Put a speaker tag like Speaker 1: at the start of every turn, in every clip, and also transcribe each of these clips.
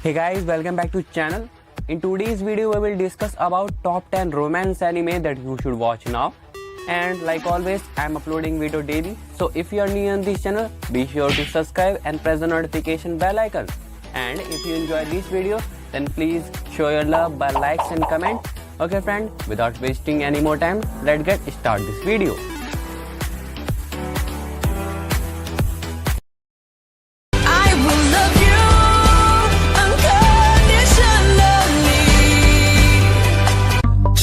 Speaker 1: Hey guys, welcome back to channel. In today's video we will discuss about top 10 romance anime that you should watch now. And like always, I am uploading video daily. So if you are new on this channel, be sure to subscribe and press the notification bell icon. And if you enjoyed this video, then please show your love by likes and comment. Okay friend, without wasting any more time, let's get start this video.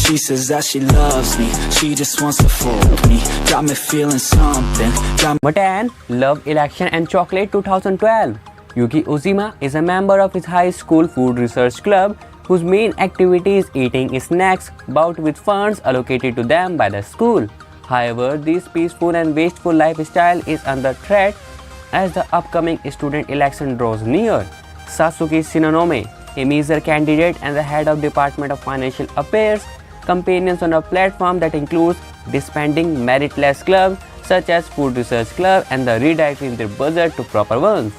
Speaker 2: She says that she loves me, she just wants to fool me. Got me feeling something.
Speaker 1: Number 10. Love, Election and Chocolate 2012. Yuki Ozima is a member of his high school food research club whose main activity is eating snacks bought with funds allocated to them by the school. However, this peaceful and wasteful lifestyle is under threat as the upcoming student election draws near. Sasuke Shinonome, a major candidate and the head of Department of Financial Affairs, companions on a platform that includes disbanding meritless clubs such as Food Research Club and the redirecting their budget to proper ones.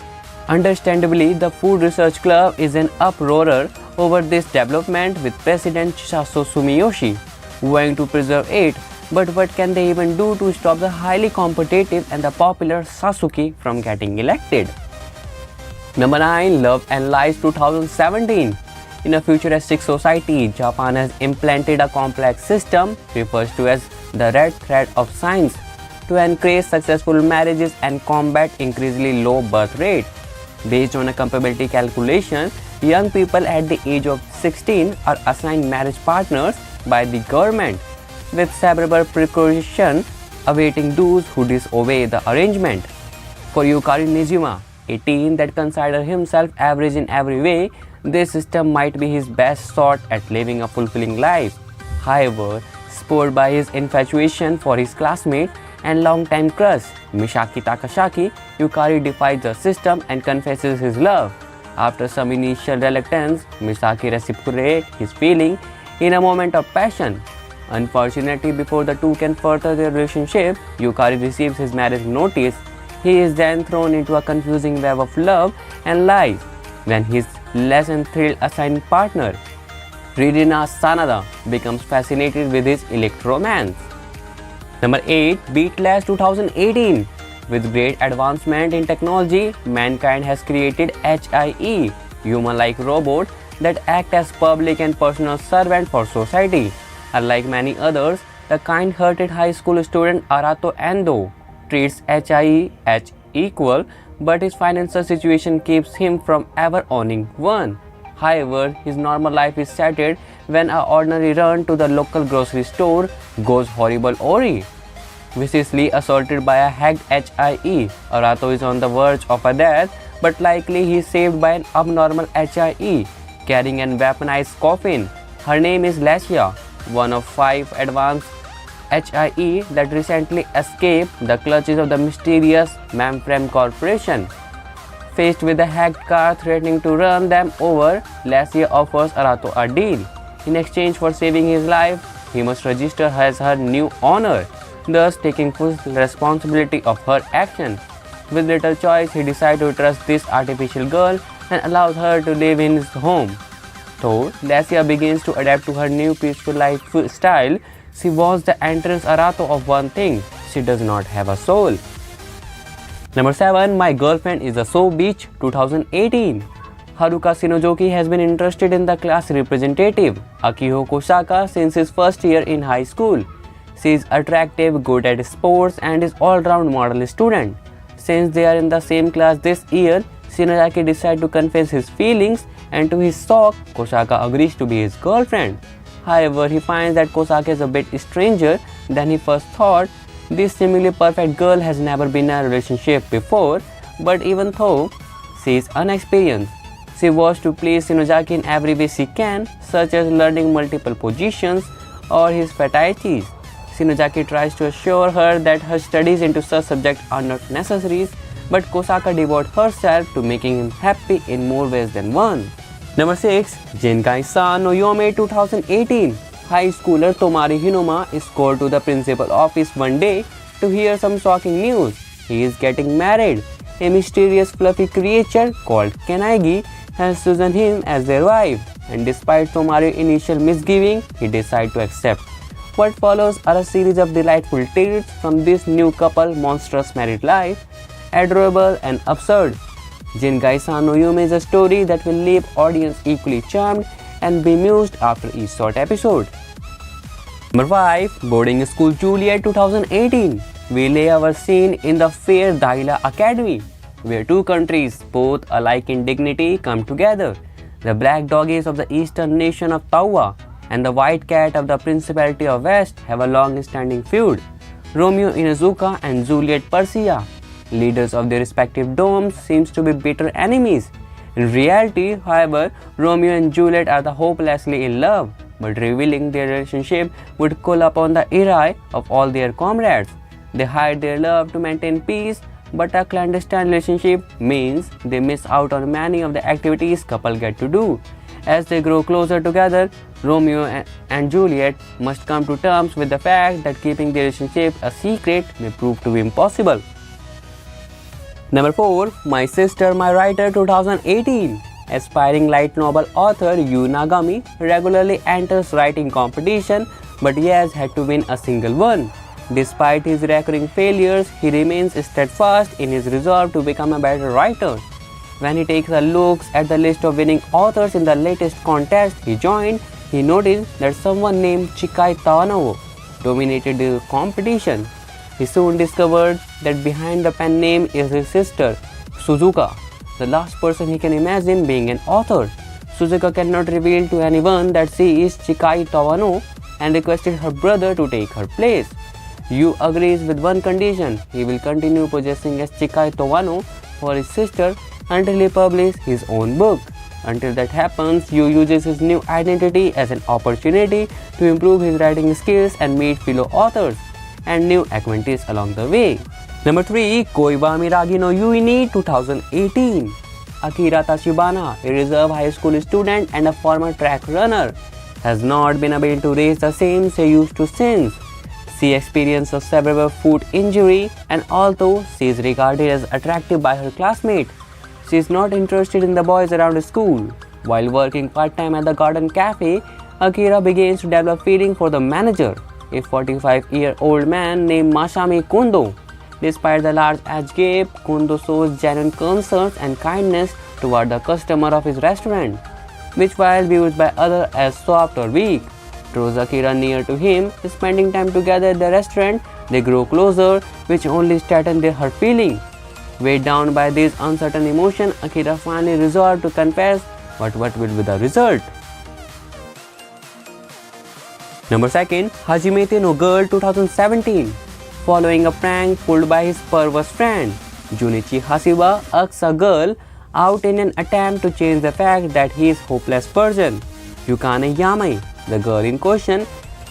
Speaker 1: Understandably, the Food Research Club is in uproar over this development, with President Shisato Sumiyoshi vowing to preserve it. But what can they even do to stop the highly competitive and the popular Sasuke from getting elected? Number 9. Love and Lies 2017. In a futuristic society, Japan has implanted a complex system referred to as the red thread of science to encourage successful marriages and combat increasingly low birth rate. Based on a compatibility calculation, young people at the age of 16 are assigned marriage partners by the government, with several precautions awaiting those who disobey the arrangement. For Yukari Nijima, a teen that considers himself average in every way, this system might be his best shot at living a fulfilling life. However, spurred by his infatuation for his classmate and longtime crush, Misaki Takashaki, Yukari defies the system and confesses his love. After some initial reluctance, Misaki reciprocates his feeling in a moment of passion. Unfortunately, before the two can further their relationship, Yukari receives his marriage notice. He is then thrown into a confusing web of love and lies when his less than thrilled assigned partner, Ririna Sanada, becomes fascinated with his electromance. Number 8. Beatless 2018. With great advancement in technology, mankind has created HIE, human-like robots that act as public and personal servant for society. Unlike many others, the kind-hearted high school student Arato Endo treats HIE as equal, but his financial situation keeps him from ever owning one. However, his normal life is shattered when an ordinary run to the local grocery store goes horrible awry. Viciously assaulted by a hacked HIE, Arato is on the verge of a death, but likely he is saved by an abnormal HIE carrying an weaponized coffin. Her name is Lacia, one of 5 advanced HIE that recently escaped the clutches of the mysterious Mainframe Corporation. Faced with a hacked car threatening to run them over, Lacia offers Arato a deal. In exchange for saving his life, he must register as her new owner, thus taking full responsibility of her actions. With little choice, he decides to trust this artificial girl and allows her to live in his home. Though Lacia begins to adapt to her new peaceful lifestyle, she warns the entrance Arato of one thing: she does not have a soul. Number 7. My Girlfriend is a So Beach 2018. Haruka Shinojoki has been interested in the class representative, Akiho Kosaka, since his first year in high school. She is attractive, good at sports, and is all-round model student. Since they are in the same class this year, Shinozaki decides to confess his feelings, and to his shock, Kosaka agrees to be his girlfriend. However, he finds that Kosaka is a bit stranger than he first thought. This seemingly perfect girl has never been in a relationship before, but even though she is inexperienced, she wants to please Shinozaki in every way she can, such as learning multiple positions or his fetiches. Shinozaki tries to assure her that her studies into such subjects are not necessary, but Kosaka devotes herself to making him happy in more ways than one. Number 6. Jinkai-san no Yome 2018. High schooler Tomari Hinoma is called to the principal office one day to hear some shocking news. He is getting married. A mysterious fluffy creature called Kenagi has chosen him as their wife, and despite Tomario's initial misgiving, he decides to accept. What follows are a series of delightful tales from this new couple monstrous married life, adorable and absurd. Jingai-san no Yume is a story that will leave audience equally charmed and bemused after each short episode. Number 5. Boarding School Juliet 2018. We lay our scene in the fair Daila Academy, where two countries, both alike in dignity, come together. The black doggies of the eastern nation of Tawa and the white cat of the Principality of West have a long-standing feud. Romeo Inuzuka and Juliet Persia, leaders of their respective domes, seems to be bitter enemies. In reality, however, Romeo and Juliet are hopelessly in love, but revealing their relationship would call upon the ire of all their comrades. They hide their love to maintain peace, but a clandestine relationship means they miss out on many of the activities couple get to do. As they grow closer together, Romeo and Juliet must come to terms with the fact that keeping their relationship a secret may prove to be impossible. Number 4. My Sister, My Writer 2018. Aspiring light novel author Yu Nagami regularly enters writing competition, but he has had to win a single one. Despite his recurring failures, he remains steadfast in his resolve to become a better writer. When he takes a look at the list of winning authors in the latest contest he joined, he noticed that someone named Chikai Tawano dominated the competition. He soon discovered that behind the pen name is his sister, Suzuka, the last person he can imagine being an author. Suzuka cannot reveal to anyone that she is Chikai Tawano and requested her brother to take her place. Yu agrees with one condition: he will continue possessing as Chikai Tawano for his sister until he publishes his own book. Until that happens, Yu uses his new identity as an opportunity to improve his writing skills and meet fellow authors and new acquaintances along the way. Number 3. Koiba Miragi no Yui ni 2018. Akira Tachibana, a reserve high school student and a former track runner, has not been able to raise the same she used to since. She experienced a severe foot injury, and although she is regarded as attractive by her classmates, she is not interested in the boys around school. While working part-time at the Garden Cafe, Akira begins to develop feeling for the manager, a 45-year-old man named Masami Kundo. Despite the large age gap, Kundo shows genuine concern and kindness toward the customer of his restaurant, which while viewed by others as soft or weak, draws Akira near to him. Spending time together at the restaurant, they grow closer, which only strengthens her feeling. Weighed down by this uncertain emotion, Akira finally resolved to confess, but what will be the result? Number 2. Hajimete no Girl 2017. Following a prank pulled by his perverse friend, Junichi Hasiba asks a girl out in an attempt to change the fact that he is a hopeless person. Yukane Yamai, the girl in question,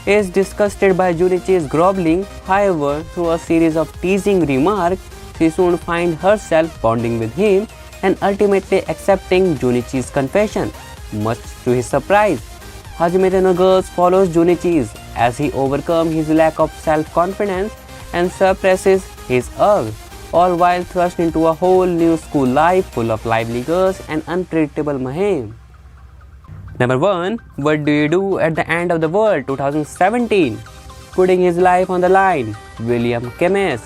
Speaker 1: is disgusted by Junichi's groveling. However, through a series of teasing remarks, she soon finds herself bonding with him and ultimately accepting Junichi's confession, much to his surprise. Hajimete no Girl follows Junichi as he overcomes his lack of self-confidence and suppresses his urge, all while thrust into a whole new school life full of lively girls and unpredictable mayhem. Number 1. What Do You Do at the End of the World 2017. Putting his life on the line, William Kemes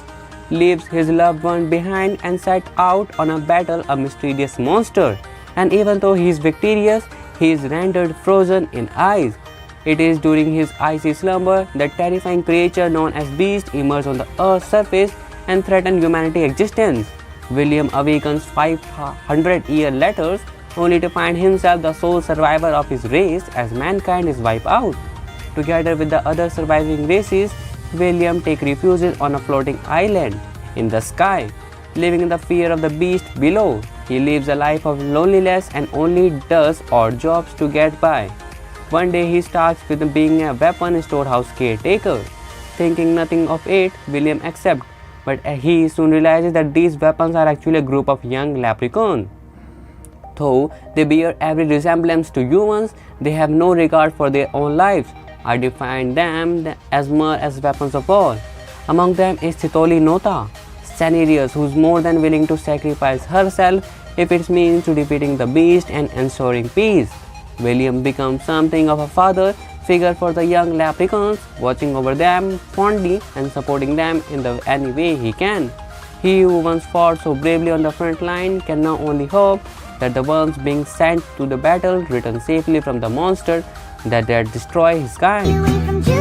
Speaker 1: leaves his loved one behind and sets out on a battle a mysterious monster, and even though he is victorious, he is rendered frozen in ice. It is during his icy slumber that terrifying creature known as Beast emerges on the Earth's surface and threatens humanity's existence. William awakens 500 years later, only to find himself the sole survivor of his race as mankind is wiped out. Together with the other surviving races, William takes refuge on a floating island in the sky, living in the fear of the beast below. He lives a life of loneliness and only does odd jobs to get by. One day he starts with being a weapon storehouse caretaker. Thinking nothing of it, William accepts, but he soon realizes that these weapons are actually a group of young leprechauns. Though they bear every resemblance to humans, they have no regard for their own lives. I define them as more as weapons of war. Among them is Chitoli Nota, Cenarius, who is more than willing to sacrifice herself if it means to defeating the beast and ensuring peace. William becomes something of a father figure for the young leprechauns, watching over them fondly and supporting them in any way he can. He who once fought so bravely on the front line can now only hope that the ones being sent to the battle return safely from the monster that destroy his kind.